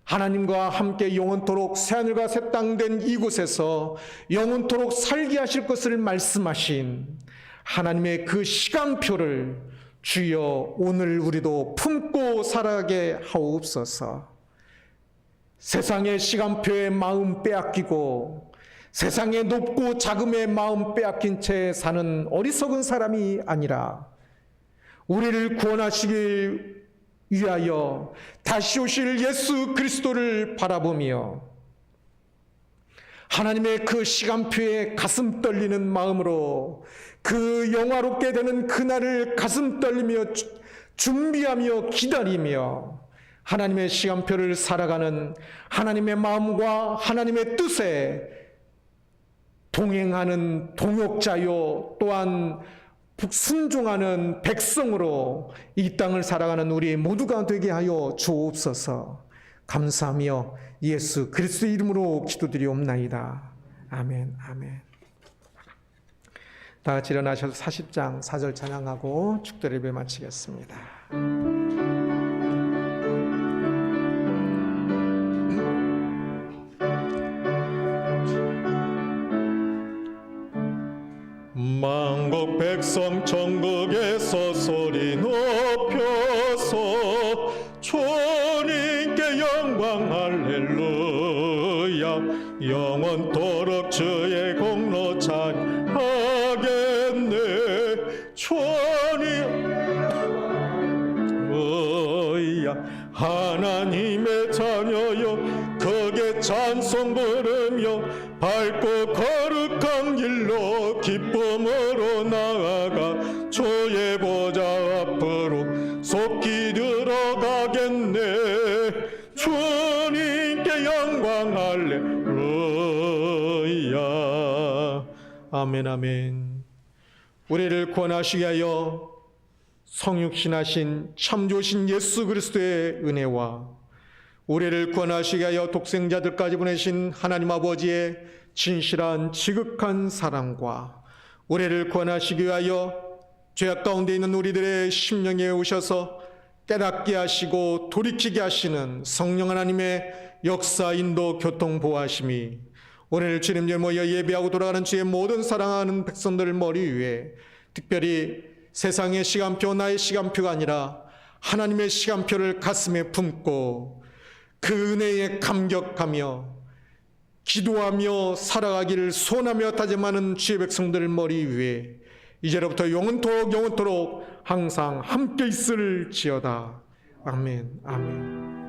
Speaker 1: 하나님과 함께 영원토록 새하늘과 새 땅 된 이곳에서 영원토록 살게 하실 것을 말씀하신 하나님의 그 시간표를 주여 오늘 우리도 품고 살아가게 하옵소서. 세상의 시간표에 마음 빼앗기고 세상의 높고 작음의 마음 빼앗긴 채 사는 어리석은 사람이 아니라 우리를 구원하시기 위하여 다시 오실 예수 그리스도를 바라보며 하나님의 그 시간표에 가슴 떨리는 마음으로 그 영화롭게 되는 그날을 가슴 떨리며 준비하며 기다리며 하나님의 시간표를 살아가는 하나님의 마음과 하나님의 뜻에 동행하는 동역자요, 또한 순종하는 백성으로 이 땅을 살아가는 우리 모두가 되게 하여 주옵소서. 감사하며 예수 그리스도의 이름으로 기도드리옵나이다. 아멘, 아멘. 다 같이 일어나셔서 40장 4절 찬양하고 축도 예배 마치겠습니다.
Speaker 2: 만국 백성 천국에서 소리 높여서 주님께 영광 할렐루야, 영원토록 주의 공로 찬양하겠네. 주님 길로 기쁨으로 나아가 주의 보좌 앞으로 속히 들어가겠네. 주님께 영광 할렐루야.
Speaker 1: 아멘, 아멘. 우리를 구원하시게 하여 성육신하신 참조신 예수 그리스도의 은혜와 우리를 구원하시게 하여 독생자들까지 보내신 하나님 아버지의 진실한 지극한 사랑과 우리를 구원하시기 위하여 죄악 가운데 있는 우리들의 심령에 오셔서 깨닫게 하시고 돌이키게 하시는 성령 하나님의 역사, 인도, 교통, 보호하심이 오늘 주님을 모여 예배하고 돌아가는 주의 모든 사랑하는 백성들을 머리 위에 특별히 세상의 시간표, 나의 시간표가 아니라 하나님의 시간표를 가슴에 품고 그 은혜에 감격하며 기도하며 살아가기를 소원하며 다짐하는 주의 백성들 머리 위에 이제로부터 영원토록 항상 함께 있을지어다. 아멘, 아멘.